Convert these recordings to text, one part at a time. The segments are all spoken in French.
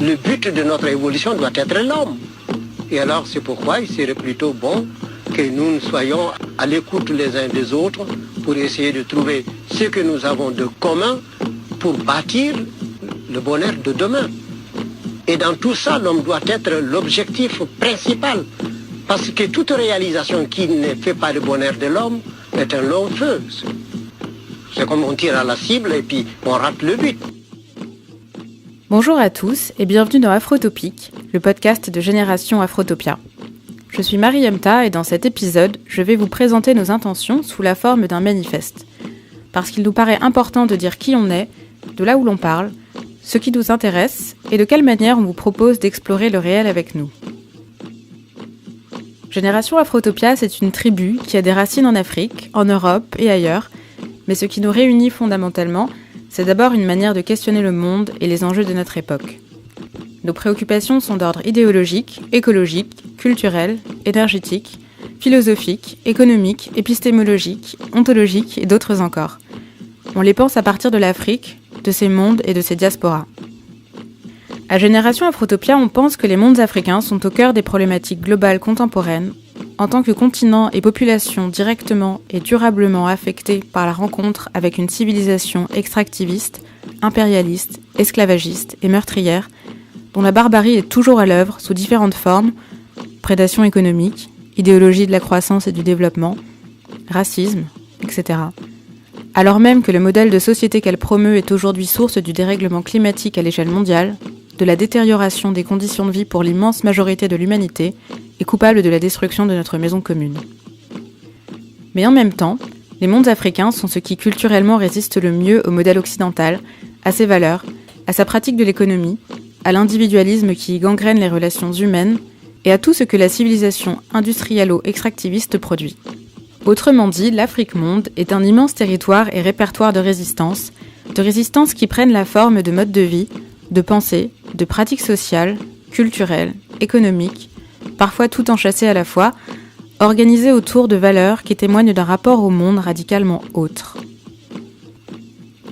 Le but de notre évolution doit être l'homme. Et alors c'est pourquoi il serait plutôt bon que nous soyons à l'écoute les uns des autres pour essayer de trouver ce que nous avons de commun pour bâtir le bonheur de demain. Et dans tout ça, l'homme doit être l'objectif principal. Parce que toute réalisation qui ne fait pas le bonheur de l'homme est un long feu. C'est comme on tire à la cible et puis on rate le but. Bonjour à tous et bienvenue dans Afrotopique, le podcast de Génération Afrotopia. Je suis Marie Yemta et dans cet épisode, je vais vous présenter nos intentions sous la forme d'un manifeste. Parce qu'il nous paraît important de dire qui on est, de là où l'on parle, ce qui nous intéresse et de quelle manière on vous propose d'explorer le réel avec nous. Génération Afrotopia, c'est une tribu qui a des racines en Afrique, en Europe et ailleurs, mais ce qui nous réunit fondamentalement, c'est d'abord une manière de questionner le monde et les enjeux de notre époque. Nos préoccupations sont d'ordre idéologique, écologique, culturel, énergétique, philosophique, économique, épistémologique, ontologique et d'autres encore. On les pense à partir de l'Afrique, de ses mondes et de ses diasporas. À Génération Afrotopia, on pense que les mondes africains sont au cœur des problématiques globales contemporaines, en tant que continent et population directement et durablement affectés par la rencontre avec une civilisation extractiviste, impérialiste, esclavagiste et meurtrière, dont la barbarie est toujours à l'œuvre sous différentes formes, prédation économique, idéologie de la croissance et du développement, racisme, etc. Alors même que le modèle de société qu'elle promeut est aujourd'hui source du dérèglement climatique à l'échelle mondiale, de la détérioration des conditions de vie pour l'immense majorité de l'humanité et coupable de la destruction de notre maison commune. Mais en même temps, les mondes africains sont ceux qui culturellement résistent le mieux au modèle occidental, à ses valeurs, à sa pratique de l'économie, à l'individualisme qui gangrène les relations humaines et à tout ce que la civilisation industrialo-extractiviste produit. Autrement dit, l'Afrique monde est un immense territoire et répertoire de résistance qui prennent la forme de modes de vie, de pensée, de pratiques sociales, culturelles, économiques, parfois tout enchâssées à la fois, organisées autour de valeurs qui témoignent d'un rapport au monde radicalement autre.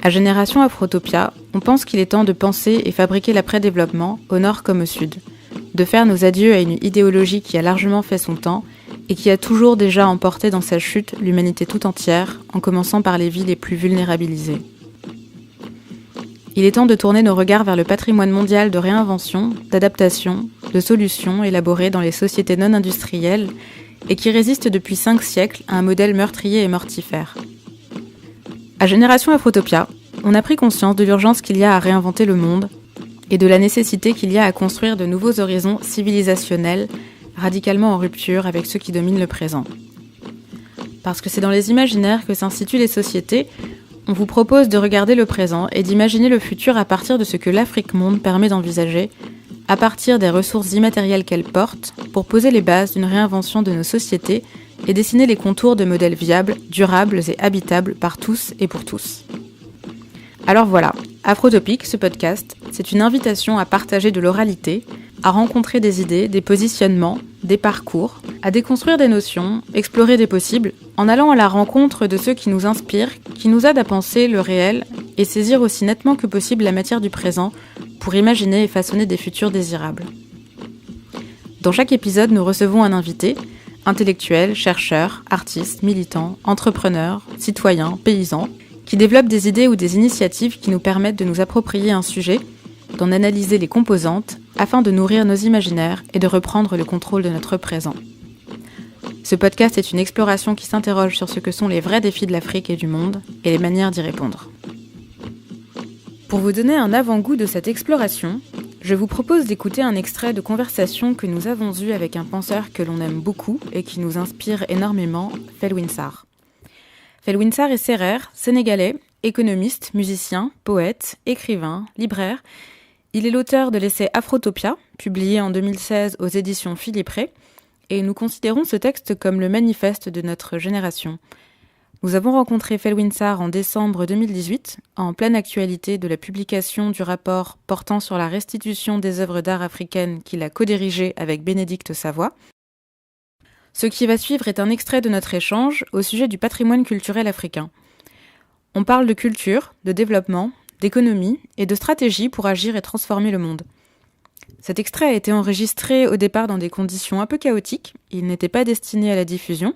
À Génération Afrotopia, on pense qu'il est temps de penser et fabriquer l'après-développement, au nord comme au sud, de faire nos adieux à une idéologie qui a largement fait son temps et qui a toujours déjà emporté dans sa chute l'humanité tout entière, en commençant par les vies les plus vulnérabilisées. Il est temps de tourner nos regards vers le patrimoine mondial de réinvention, d'adaptation, de solutions élaborées dans les sociétés non industrielles et qui résistent depuis 5 siècles à un modèle meurtrier et mortifère. À Génération Afrotopia, on a pris conscience de l'urgence qu'il y a à réinventer le monde et de la nécessité qu'il y a à construire de nouveaux horizons civilisationnels radicalement en rupture avec ceux qui dominent le présent. Parce que c'est dans les imaginaires que s'instituent les sociétés, on vous propose de regarder le présent et d'imaginer le futur à partir de ce que l'Afrique monde permet d'envisager, à partir des ressources immatérielles qu'elle porte, pour poser les bases d'une réinvention de nos sociétés et dessiner les contours de modèles viables, durables et habitables par tous et pour tous. Alors voilà, Afrotopique, ce podcast, c'est une invitation à partager de l'oralité, à rencontrer des idées, des positionnements, des parcours, à déconstruire des notions, explorer des possibles, en allant à la rencontre de ceux qui nous inspirent, qui nous aident à penser le réel et saisir aussi nettement que possible la matière du présent pour imaginer et façonner des futurs désirables. Dans chaque épisode, nous recevons un invité, intellectuel, chercheur, artiste, militant, entrepreneur, citoyen, paysan, qui développe des idées ou des initiatives qui nous permettent de nous approprier un sujet, d'en analyser les composantes, afin de nourrir nos imaginaires et de reprendre le contrôle de notre présent. Ce podcast est une exploration qui s'interroge sur ce que sont les vrais défis de l'Afrique et du monde, et les manières d'y répondre. Pour vous donner un avant-goût de cette exploration, je vous propose d'écouter un extrait de conversation que nous avons eue avec un penseur que l'on aime beaucoup et qui nous inspire énormément, Felwine Sarr. Felwine Sarr est sérère, sénégalais, économiste, musicien, poète, écrivain, libraire. Il est l'auteur de l'essai Afrotopia, publié en 2016 aux éditions Philippe Ray, et nous considérons ce texte comme le manifeste de notre génération. Nous avons rencontré Felwine Sarr en décembre 2018, en pleine actualité de la publication du rapport portant sur la restitution des œuvres d'art africaines qu'il a co-dirigé avec Bénédicte Savoy. Ce qui va suivre est un extrait de notre échange au sujet du patrimoine culturel africain. On parle de culture, de développement, d'économie et de stratégie pour agir et transformer le monde. Cet extrait a été enregistré au départ dans des conditions un peu chaotiques, il n'était pas destiné à la diffusion,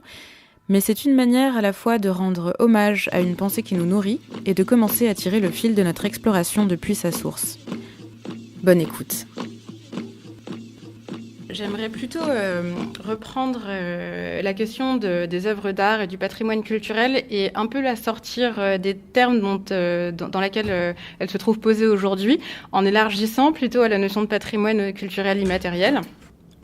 mais c'est une manière à la fois de rendre hommage à une pensée qui nous nourrit et de commencer à tirer le fil de notre exploration depuis sa source. Bonne écoute. J'aimerais plutôt reprendre la question des œuvres d'art et du patrimoine culturel et un peu la sortir des termes dans lesquels elle se trouve posée aujourd'hui, en élargissant plutôt à la notion de patrimoine culturel immatériel.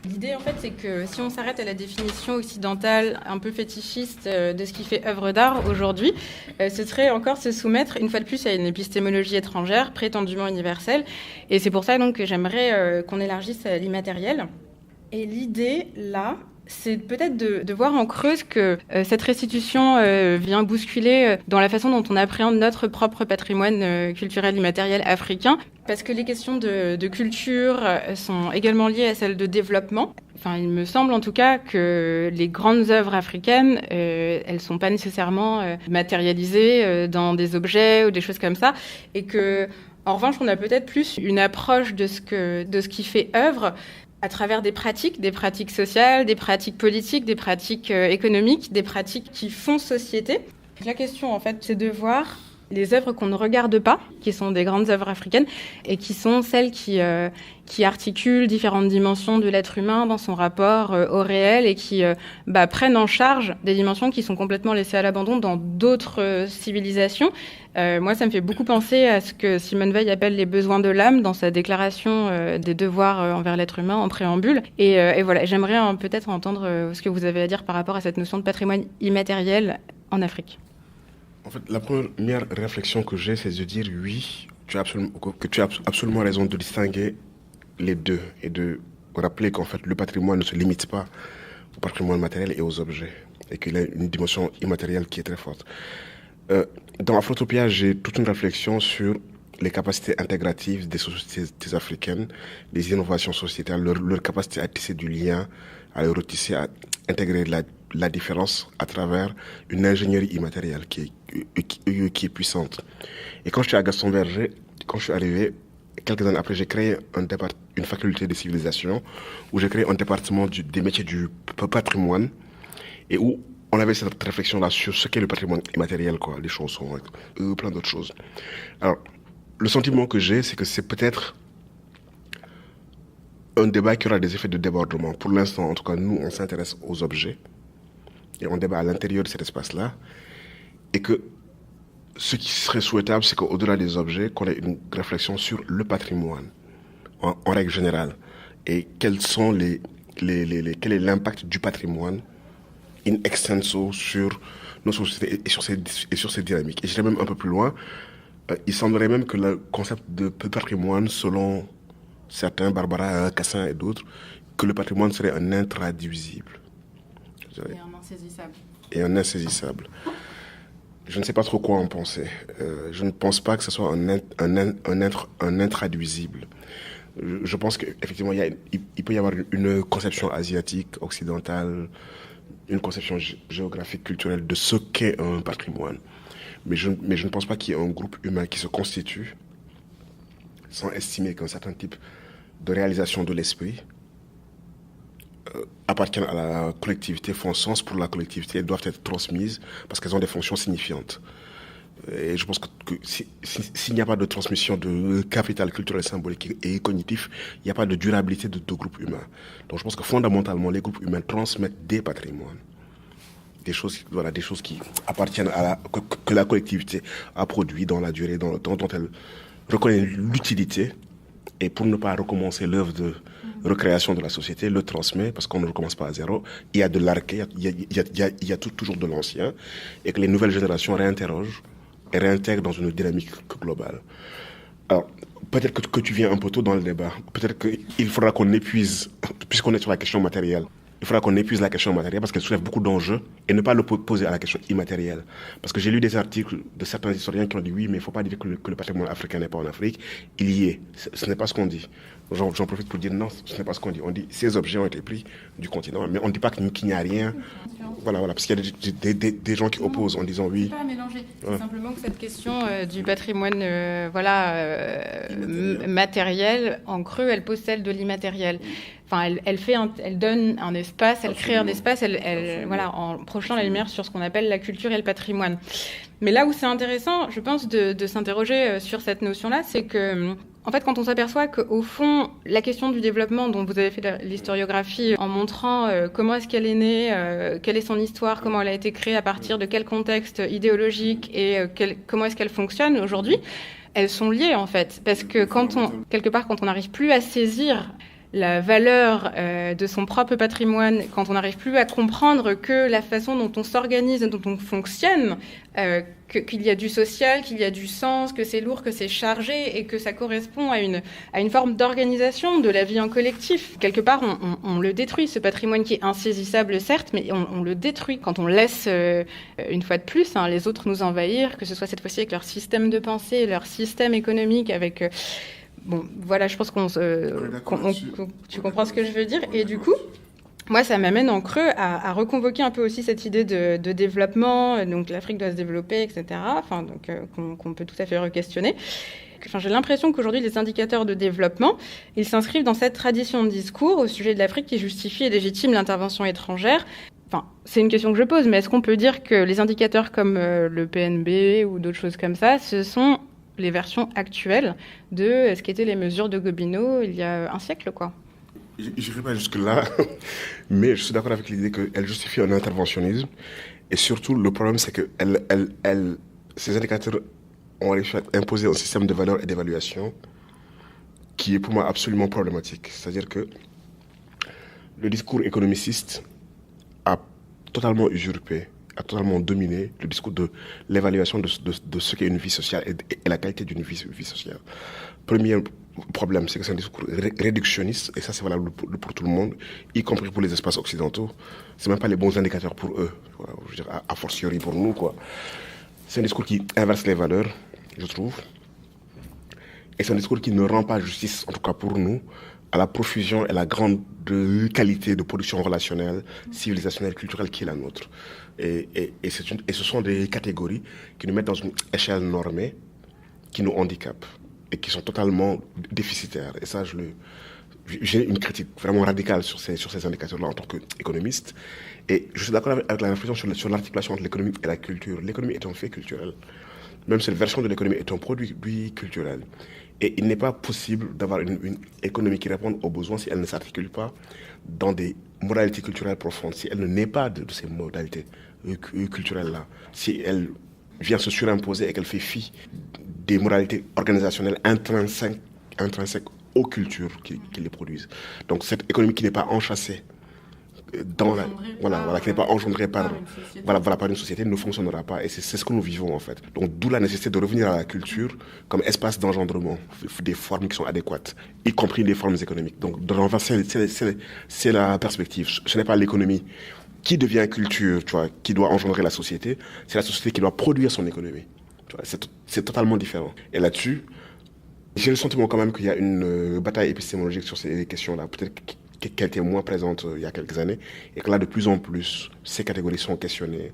L'idée, en fait, c'est que si on s'arrête à la définition occidentale un peu fétichiste de ce qui fait œuvre d'art aujourd'hui, ce serait encore se soumettre, une fois de plus, à une épistémologie étrangère, prétendument universelle. Et c'est pour ça donc, que j'aimerais qu'on élargisse à l'immatériel. Et l'idée, là, c'est peut-être de voir en creuse que cette restitution vient bousculer dans la façon dont on appréhende notre propre patrimoine culturel immatériel africain, parce que les questions de culture sont également liées à celles de développement. Enfin, il me semble en tout cas que les grandes œuvres africaines, elles sont pas nécessairement matérialisées dans des objets ou des choses comme ça, et que, en revanche, on a peut-être plus une approche de ce qui fait œuvre à travers des pratiques sociales, des pratiques politiques, des pratiques économiques, des pratiques qui font société. La question, en fait, c'est de voir les œuvres qu'on ne regarde pas, qui sont des grandes œuvres africaines, et qui sont celles qui articulent différentes dimensions de l'être humain dans son rapport au réel et qui prennent en charge des dimensions qui sont complètement laissées à l'abandon dans d'autres civilisations. Moi, ça me fait beaucoup penser à ce que Simone Veil appelle les besoins de l'âme dans sa déclaration des devoirs envers l'être humain en préambule. Et voilà, j'aimerais peut-être entendre ce que vous avez à dire par rapport à cette notion de patrimoine immatériel en Afrique. En fait, la première réflexion que j'ai, c'est de dire oui, tu as absolument raison de distinguer les deux et de rappeler qu'en fait, le patrimoine ne se limite pas au patrimoine matériel et aux objets et qu'il a une dimension immatérielle qui est très forte. Dans Afrotopia, j'ai toute une réflexion sur les capacités intégratives des sociétés africaines, les innovations sociétales, leur capacité à tisser du lien, à le retisser, à intégrer la différence à travers une ingénierie immatérielle qui est puissante. Et quand je suis à Gaston Berger, quand je suis arrivé, quelques années après, j'ai créé une faculté de civilisation où j'ai créé un département des métiers du patrimoine et où on avait cette réflexion-là sur ce qu'est le patrimoine immatériel, quoi, les chansons, plein d'autres choses. Alors, le sentiment que j'ai, c'est que c'est peut-être un débat qui aura des effets de débordement. Pour l'instant, en tout cas, nous, on s'intéresse aux objets et on débat à l'intérieur de cet espace-là. Et que ce qui serait souhaitable, c'est qu'au-delà des objets, qu'on ait une réflexion sur le patrimoine, en règle générale. Et quel est l'impact du patrimoine in extenso sur nos sociétés et sur ces dynamiques. Et j'irais même un peu plus loin. Il semblerait même que le concept de patrimoine, selon certains, Barbara Cassin et d'autres, que le patrimoine serait un intraduisible. Et un insaisissable. Je ne sais pas trop quoi en penser. Je ne pense pas que ce soit un intraduisible. Je pense qu'effectivement, il peut y avoir une conception asiatique, occidentale, une conception géographique, culturelle de ce qu'est un patrimoine. Mais je ne pense pas qu'il y ait un groupe humain qui se constitue sans estimer qu'un certain type de réalisation de l'esprit appartiennent à la collectivité, font sens pour la collectivité et doivent être transmises parce qu'elles ont des fonctions signifiantes. Et je pense que s'il n'y a pas de transmission de capital culturel, symbolique et cognitif, il n'y a pas de durabilité de groupes humains. Donc je pense que fondamentalement, les groupes humains transmettent des patrimoines. Des choses qui appartiennent que la collectivité a produit dans la durée, dans le temps, dont elle reconnaît l'utilité. Et pour ne pas recommencer l'œuvre de recréation de la société, le transmet, parce qu'on ne recommence pas à zéro. Il y a de l'arché, il y a toujours de l'ancien, et que les nouvelles générations réinterrogent et réintègrent dans une dynamique globale. Alors, peut-être que tu viens un peu tôt dans le débat. Peut-être qu'il faudra qu'on épuise, puisqu'on est sur la question matérielle, il faudra qu'on épuise la question matérielle parce qu'elle soulève beaucoup d'enjeux et ne pas le poser à la question immatérielle. Parce que j'ai lu des articles de certains historiens qui ont dit oui, mais il ne faut pas dire que le patrimoine africain n'est pas en Afrique. Il y est. Ce n'est pas ce qu'on dit. J'en profite pour dire non, ce n'est pas ce qu'on dit. On dit ces objets ont été pris du continent, mais on ne dit pas qu'il n'y a rien. Voilà, parce qu'il y a des gens qui opposent en disant oui. Pas mélanger. C'est simplement que cette question du patrimoine matériel, en creux, elle pose celle de l'immatériel. Enfin, elle donne un espace, elle crée un espace, en projetant la lumière sur ce qu'on appelle la culture et le patrimoine. Mais là où c'est intéressant, je pense, de s'interroger sur cette notion-là, c'est que, en fait, quand on s'aperçoit qu'au fond, la question du développement, dont vous avez fait l'historiographie en montrant comment est-ce qu'elle est née, quelle est son histoire, comment elle a été créée, à partir de quel contexte idéologique et comment est-ce qu'elle fonctionne aujourd'hui, elles sont liées, en fait. Parce que quand on n'arrive plus à saisir la valeur de son propre patrimoine, quand on n'arrive plus à comprendre que la façon dont on s'organise, dont on fonctionne, qu'il y a du social, qu'il y a du sens, que c'est lourd, que c'est chargé et que ça correspond à une forme d'organisation de la vie en collectif. Quelque part, on le détruit, ce patrimoine qui est insaisissable, certes, mais on le détruit quand on laisse, une fois de plus, les autres nous envahir, que ce soit cette fois-ci avec leur système de pensée, leur système économique, avec... Bon, voilà, je pense tu comprends ce que je veux dire. Et du coup, moi, ça m'amène en creux à reconvoquer un peu aussi cette idée de développement. Donc, l'Afrique doit se développer, etc. Enfin, donc, qu'on peut tout à fait re-questionner. Enfin, j'ai l'impression qu'aujourd'hui, les indicateurs de développement, ils s'inscrivent dans cette tradition de discours au sujet de l'Afrique qui justifie et légitime l'intervention étrangère. Enfin, c'est une question que je pose, mais est-ce qu'on peut dire que les indicateurs comme le PNB ou d'autres choses comme ça, ce sont les versions actuelles de ce qu'étaient les mesures de Gobineau il y a un siècle, quoi? Je n'irai pas jusque-là, mais je suis d'accord avec l'idée qu'elle justifie un interventionnisme. Et surtout, le problème, c'est que ces indicateurs ont réussi à imposer un système de valeurs et d'évaluation qui est pour moi absolument problématique. C'est-à-dire que le discours économiciste a totalement usurpé, a totalement dominé le discours de l'évaluation de ce qu'est une vie sociale et la qualité d'une vie sociale. Premier problème, c'est que c'est un discours réductionniste, et ça c'est valable pour tout le monde, y compris pour les espaces occidentaux. C'est même pas les bons indicateurs pour eux, voilà, je veux dire, a fortiori pour nous, quoi. C'est un discours qui inverse les valeurs, je trouve, et c'est un discours qui ne rend pas justice, en tout cas pour nous, à la profusion et la grande qualité de production relationnelle, civilisationnelle, culturelle qui est la nôtre. Et ce sont des catégories qui nous mettent dans une échelle normée, qui nous handicapent et qui sont totalement déficitaires. Et ça, j'ai une critique vraiment radicale sur ces indicateurs-là en tant qu'économiste. Et je suis d'accord avec la réflexion sur l'articulation entre l'économie et la culture. L'économie est un fait culturel. Même cette version de l'économie est un produit culturel. Et il n'est pas possible d'avoir une économie qui réponde aux besoins si elle ne s'articule pas dans des modalités culturelles profondes, si elle ne naît pas de ces modalités culturelles-là, si elle vient se surimposer et qu'elle fait fi des modalités organisationnelles intrinsèques aux cultures qui les produisent. Donc cette économie qui n'est pas enchâssée qui n'est pas engendrée par une société ne fonctionnera pas, et c'est ce que nous vivons en fait. Donc d'où la nécessité de revenir à la culture comme espace d'engendrement des formes qui sont adéquates, y compris des formes économiques. Donc de renverser, c'est la perspective. Ce n'est pas l'économie qui devient culture, tu vois, qui doit engendrer la société, c'est la société qui doit produire son économie. Tu vois, c'est totalement différent. Et là-dessus, j'ai le sentiment quand même qu'il y a une bataille épistémologique sur ces questions-là, peut-être qu'elle était moins présente il y a quelques années, et que là, de plus en plus, ces catégories sont questionnées,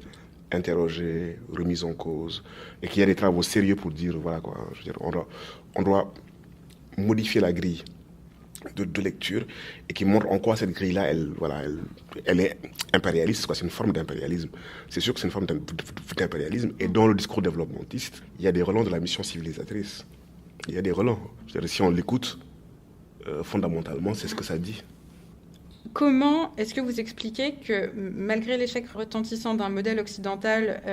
interrogées, remises en cause, et qu'il y a des travaux sérieux pour dire, voilà quoi, je veux dire, on doit modifier la grille de lecture, et qui montre en quoi cette grille-là, elle est impérialiste, quoi. C'est une forme d'impérialisme. C'est sûr que c'est une forme d'impérialisme, et dans le discours développementiste, il y a des relents de la mission civilisatrice. Il y a des relents. C'est-à-dire, si on l'écoute, fondamentalement, c'est ce que ça dit. Comment est-ce que vous expliquez que, malgré l'échec retentissant d'un modèle occidental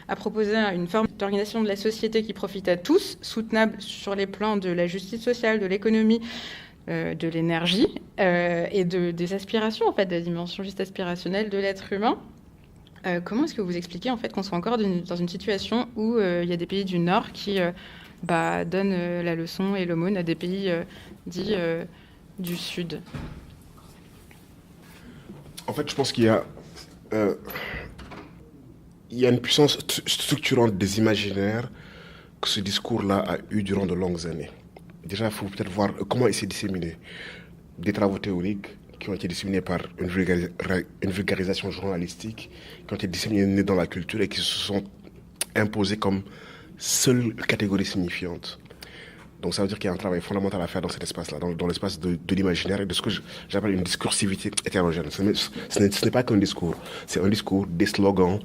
à proposer une forme d'organisation de la société qui profite à tous, soutenable sur les plans de la justice sociale, de l'économie, de l'énergie et des aspirations, en fait, de la dimension juste aspirationnelle de l'être humain, comment est-ce que vous expliquez en fait, qu'on soit encore dans une situation où il y a des pays du Nord qui donnent la leçon et l'aumône à des pays dits du Sud? En fait, je pense qu'il y a une puissance structurante des imaginaires que ce discours-là a eu durant de longues années. déjà, il faut peut-être voir comment il s'est disséminé. Des travaux théoriques qui ont été disséminés par une vulgarisation journalistique, qui ont été disséminés dans la culture et qui se sont imposés comme seule catégorie signifiante. Donc ça veut dire qu'il y a un travail fondamental à faire dans cet espace-là, dans l'espace de l'imaginaire et de ce que j'appelle une discursivité hétérogène. Ce n'est pas qu'un discours, c'est un discours, des slogans,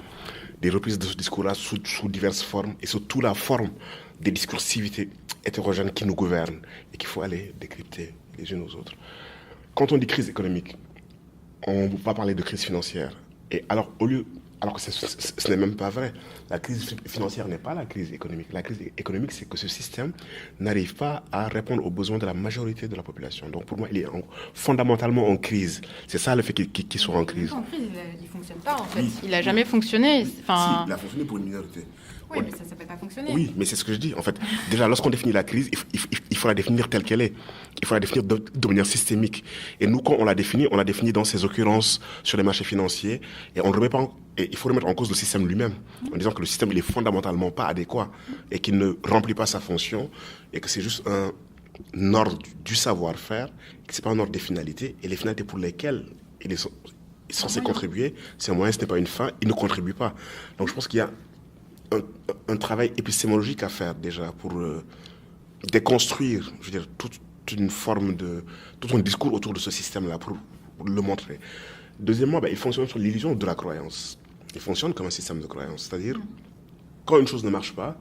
des reprises de ce discours-là sous diverses formes et surtout la forme des discursivités hétérogènes qui nous gouvernent et qu'il faut aller décrypter les unes aux autres. Quand on dit crise économique, on va parler de crise financière. Et alors, alors que ce n'est même pas vrai. La crise financière n'est pas la crise économique. La crise économique, c'est que ce système n'arrive pas à répondre aux besoins de la majorité de la population. Donc pour moi, il est fondamentalement en crise. C'est ça le fait qu'il soit en crise. En crise, il ne fonctionne pas en fait. Oui. Il n'a jamais fonctionné. Enfin... Si, il a fonctionné pour une minorité. Oui, mais ça ne s'appelle pas fonctionner. Oui, mais c'est ce que je dis. En fait, déjà, lorsqu'on définit la crise, il faut la définir telle qu'elle est. Il faut la définir de manière systémique. Et nous, quand on l'a définit dans ces occurrences sur les marchés financiers. Et on ne remet pas et il faut remettre en cause le système lui-même, en disant que le système, il est fondamentalement pas adéquat et qu'il ne remplit pas sa fonction et que c'est juste un ordre du savoir-faire, que c'est pas un ordre des finalités. Et les finalités pour lesquelles il est censé contribuer, c'est un moyen, ce n'est pas une fin, il ne contribue pas. Donc je pense qu'il y a un travail épistémologique à faire déjà pour déconstruire, je veux dire, toute une forme tout un discours autour de ce système-là pour le montrer. Deuxièmement, il fonctionne sur l'illusion de la croyance. Il fonctionne comme un système de croyance. C'est-à-dire, quand une chose ne marche pas,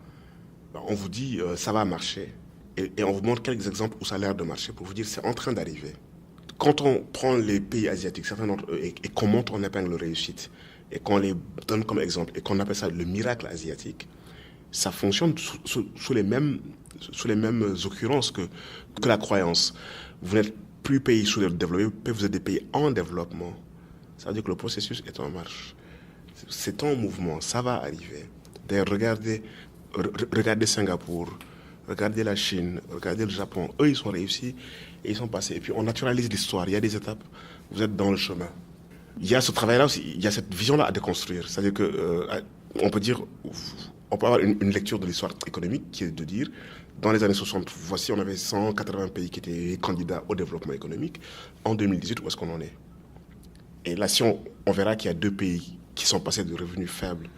on vous dit ça va marcher. Et on vous montre quelques exemples où ça a l'air de marcher pour vous dire c'est en train d'arriver. Quand on prend les pays asiatiques, certains d'entre eux, et qu'on monte en épingle de réussite, et qu'on les donne comme exemple, et qu'on appelle ça le miracle asiatique, ça fonctionne sous les mêmes occurrences que la croyance. Vous n'êtes plus pays sous-développés, vous êtes des pays en développement. Ça veut dire que le processus est en marche. C'est en mouvement, ça va arriver. D'ailleurs, regardez Singapour, regardez la Chine, regardez le Japon. Eux, ils sont réussis et ils sont passés. Et puis, on naturalise l'histoire. Il y a des étapes. Vous êtes dans le chemin. Il y a ce travail-là aussi, il y a cette vision-là à déconstruire. C'est-à-dire que, on peut avoir une lecture de l'histoire économique qui est de dire, dans les années 60, voici, on avait 180 pays qui étaient candidats au développement économique. En 2018, où est-ce qu'on en est? Et là, si on verra qu'il y a 2 pays qui sont passés de revenus faibles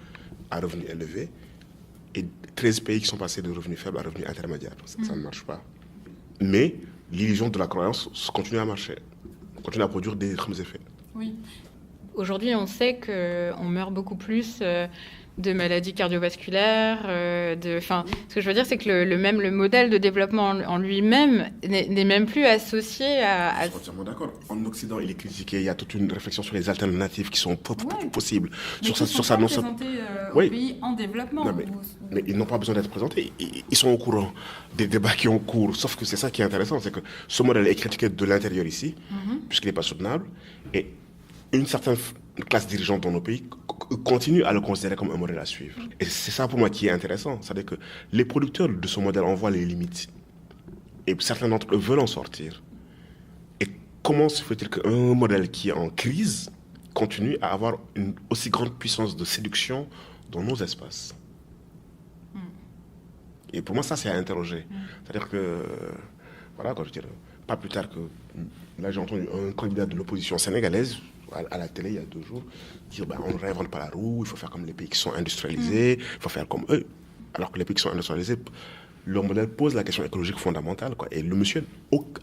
à revenus élevés et 13 pays qui sont passés de revenus faibles à revenus intermédiaires. Ça ne marche pas. Mais l'illusion de la croyance continue à marcher, continue à produire des effets. Oui. Aujourd'hui, on sait qu'on meurt beaucoup plus de maladies cardiovasculaires. Ce que je veux dire, c'est que le modèle de développement en lui-même n'est même plus associé à... Je suis entièrement d'accord. En Occident, il est critiqué. Il y a toute une réflexion sur les alternatives qui sont possibles. Sur ça, non présentés aux pays en développement. Non, mais ils n'ont pas besoin d'être présentés. Ils sont au courant des débats qui ont cours. Sauf que c'est ça qui est intéressant, c'est que ce modèle est critiqué de l'intérieur ici, puisqu'il n'est pas soutenable. Et une certaine classe dirigeante dans nos pays continue à le considérer comme un modèle à suivre. Et c'est ça pour moi qui est intéressant. C'est-à-dire que les producteurs de ce modèle en voient les limites. Et certains d'entre eux veulent en sortir. Et comment se fait-il qu'un modèle qui est en crise continue à avoir une aussi grande puissance de séduction dans nos espaces? Et pour moi, ça, c'est à interroger. C'est-à-dire que, voilà, quand je dirais, pas plus tard que, là, j'ai entendu un candidat de l'opposition sénégalaise, à la télé il y a 2 jours, dire on ne réinvente pas la roue, il faut faire comme les pays qui sont industrialisés, il faut faire comme eux. Alors que les pays qui sont industrialisés, leur modèle pose la question écologique fondamentale, quoi. Et le monsieur,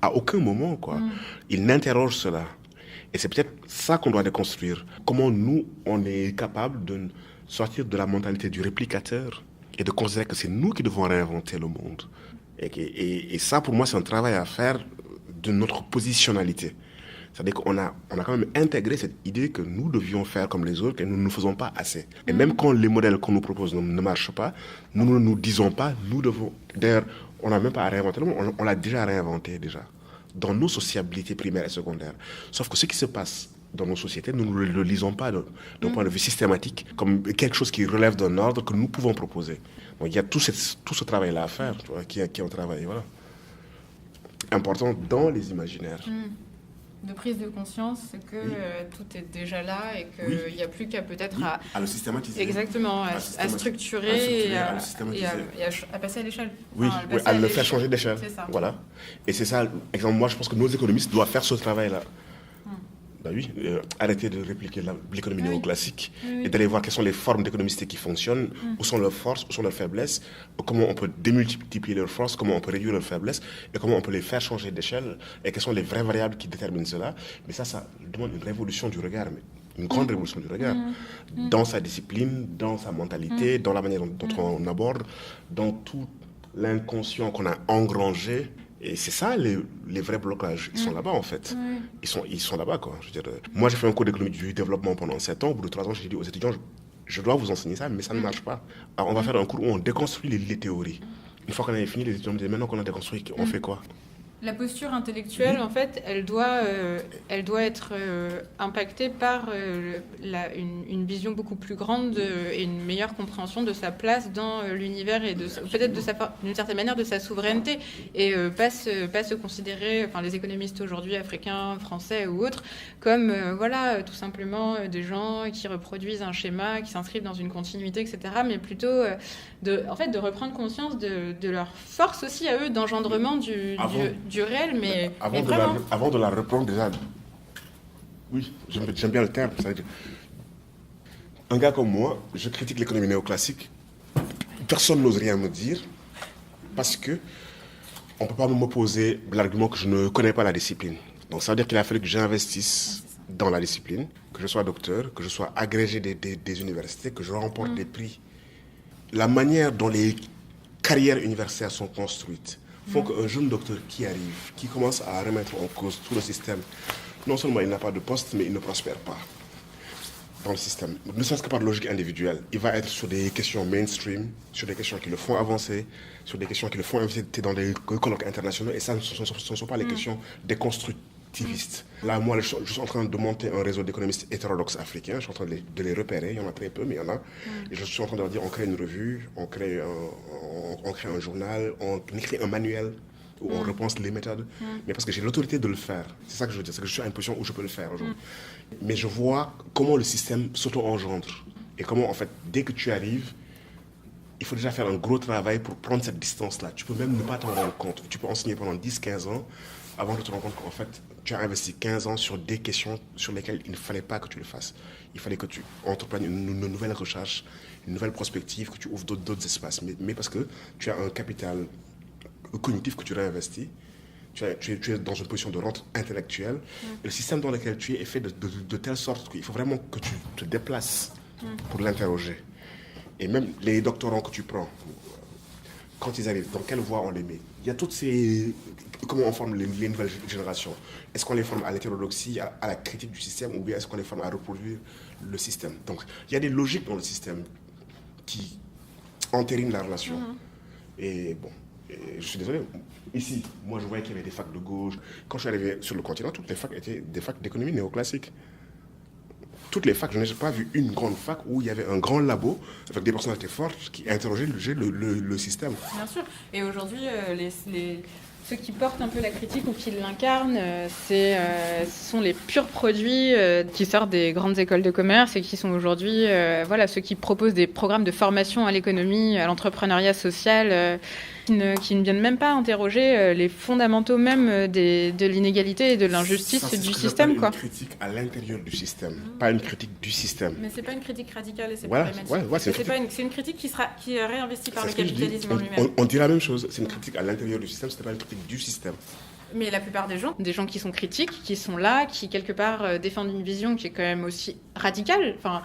à aucun moment, il n'interroge cela. Et c'est peut-être ça qu'on doit déconstruire. Comment nous, on est capable de sortir de la mentalité du réplicateur et de considérer que c'est nous qui devons réinventer le monde. Et ça, pour moi, c'est un travail à faire de notre positionnalité. C'est-à-dire qu'on a quand même intégré cette idée que nous devions faire comme les autres, que nous ne faisons pas assez. Et même quand les modèles qu'on nous propose ne marchent pas, nous ne nous disons pas, nous devons... D'ailleurs, on n'a même pas à réinventer le monde, on l'a déjà réinventé déjà, dans nos sociabilités primaires et secondaires. Sauf que ce qui se passe dans nos sociétés, nous ne le lisons pas d'un point de vue systématique, comme quelque chose qui relève d'un ordre que nous pouvons proposer. Donc il y a tout ce travail-là à faire, qui est un travail important dans les imaginaires. de prise de conscience que tout est déjà là et qu'il n'y a plus qu'à peut-être à le systématiser. Exactement, à structurer et à passer à l'échelle. Oui, à le faire changer d'échelle. C'est ça. Voilà. Et c'est ça, exemple, moi je pense que nos économistes doivent faire ce travail-là. Ben oui, arrêter de répliquer l'économie néoclassique et d'aller voir quelles sont les formes d'économicité qui fonctionnent, où sont leurs forces, où sont leurs faiblesses, comment on peut démultiplier leurs forces, comment on peut réduire leurs faiblesses et comment on peut les faire changer d'échelle et quelles sont les vraies variables qui déterminent cela. Mais ça demande une révolution du regard, une grande révolution du regard, dans sa discipline, dans sa mentalité, dans la manière dont on aborde, dans tout l'inconscient qu'on a engrangé. Et c'est ça, les vrais blocages. Ils sont là-bas, en fait. Ils sont là-bas, quoi. Je veux dire, moi, j'ai fait un cours d'économie du développement pendant 7 ans. Au bout de 3 ans, j'ai dit aux étudiants, je dois vous enseigner ça, mais ça ne marche pas. Alors, on va faire un cours où on déconstruit les théories. Une fois qu'on a fini, les étudiants me disent, maintenant qu'on a déconstruit, on fait quoi? La posture intellectuelle, en fait, elle doit être impactée par une vision beaucoup plus grande et une meilleure compréhension de sa place dans l'univers et peut-être d'une certaine manière de sa souveraineté et pas se considérer, enfin les économistes aujourd'hui africains, français ou autres, comme tout simplement des gens qui reproduisent un schéma, qui s'inscrivent dans une continuité, etc. Mais plutôt de reprendre conscience de leur force aussi à eux d'engendrement du réel, mais avant de la reprendre déjà, oui, j'aime bien le terme. Un gars comme moi, je critique l'économie néoclassique. Personne n'ose rien me dire parce que on peut pas m'opposer l'argument que je ne connais pas la discipline. Donc ça veut dire qu'il a fallu que j'investisse dans la discipline, que je sois docteur, que je sois agrégé des universités, que je remporte des prix. La manière dont les carrières universitaires sont construites faut qu'un jeune docteur qui arrive, qui commence à remettre en cause tout le système, non seulement il n'a pas de poste, mais il ne prospère pas dans le système. Ne serait-ce que par logique individuelle. Il va être sur des questions mainstream, sur des questions qui le font avancer, sur des questions qui le font inviter dans des colloques internationaux, et ça ce ne sont pas les questions déconstructivistes. Là, moi, je suis en train de monter un réseau d'économistes hétérodoxes africains, je suis en train de les repérer, il y en a très peu, mais il y en a. Et je suis en train de leur dire, on crée une revue, on crée un journal, on écrit un manuel où on repense les méthodes, mais parce que j'ai l'autorité de le faire. C'est ça que je veux dire, c'est que je suis à une position où je peux le faire aujourd'hui. Mais je vois comment le système s'auto-engendre et comment, en fait, dès que tu arrives, il faut déjà faire un gros travail pour prendre cette distance-là. Tu peux même ne pas t'en rendre compte. Tu peux enseigner pendant 10-15 ans avant de te rendre compte qu'en fait, tu as investi 15 ans sur des questions sur lesquelles il ne fallait pas que tu le fasses. Il fallait que tu entreprennes une nouvelle recherche, une nouvelle prospective, que tu ouvres d'autres espaces. Mais parce que tu as un capital cognitif que tu réinvestis, tu es dans une position de rente intellectuelle, et le système dans lequel tu es fait de telle sorte qu'il faut vraiment que tu te déplaces pour l'interroger. Et même les doctorants que tu prends, quand ils arrivent, dans quelle voie on les met? Il y a toutes ces... Comment on forme les nouvelles générations? Est-ce qu'on les forme à l'hétérodoxie, à la critique du système, ou bien est-ce qu'on les forme à reproduire le système? Donc, il y a des logiques dans le système qui entérinent la relation. Et bon, je suis désolé, ici, moi je voyais qu'il y avait des facs de gauche. Quand je suis arrivé sur le continent, toutes les facs étaient des facs d'économie néoclassique. Toutes les facs, je n'ai pas vu une grande fac où il y avait un grand labo avec des personnalités fortes qui interrogeaient le système. Bien sûr. Et aujourd'hui, ceux qui portent un peu la critique ou qui l'incarnent, ce sont les purs produits qui sortent des grandes écoles de commerce et qui sont aujourd'hui ceux qui proposent des programmes de formation à l'économie, à l'entrepreneuriat social, qui ne viennent même pas interroger les fondamentaux même de l'inégalité et de l'injustice du système. C'est une critique à l'intérieur du système, pas une critique du système. Mais c'est pas une critique radicale et c'est problématique. C'est une critique qui est réinvestie par le capitalisme en lui-même. On dit la même chose, c'est une critique à l'intérieur du système, c'est pas une critique du système. Mais la plupart des gens qui sont critiques, qui sont là, qui quelque part défendent une vision qui est quand même aussi radicale, enfin,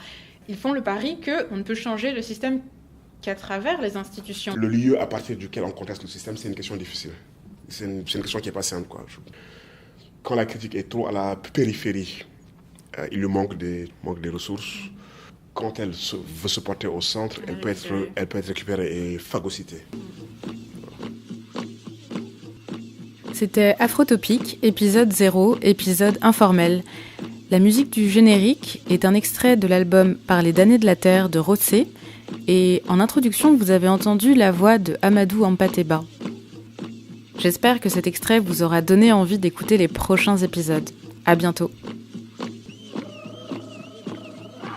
ils font le pari qu'on ne peut changer le système qu'à travers les institutions. Le lieu à partir duquel on conteste le système, c'est une question difficile. C'est une question qui n'est pas simple, quoi. Quand la critique est trop à la périphérie, il lui manque des ressources. Quand elle veut se porter au centre, elle peut être récupérée et phagocytée. C'était Afrotopique, épisode 0, épisode informel. La musique du générique est un extrait de l'album Par les damnés de la terre de Rossé. Et en introduction, vous avez entendu la voix de Amadou Ampateba. J'espère que cet extrait vous aura donné envie d'écouter les prochains épisodes. À bientôt.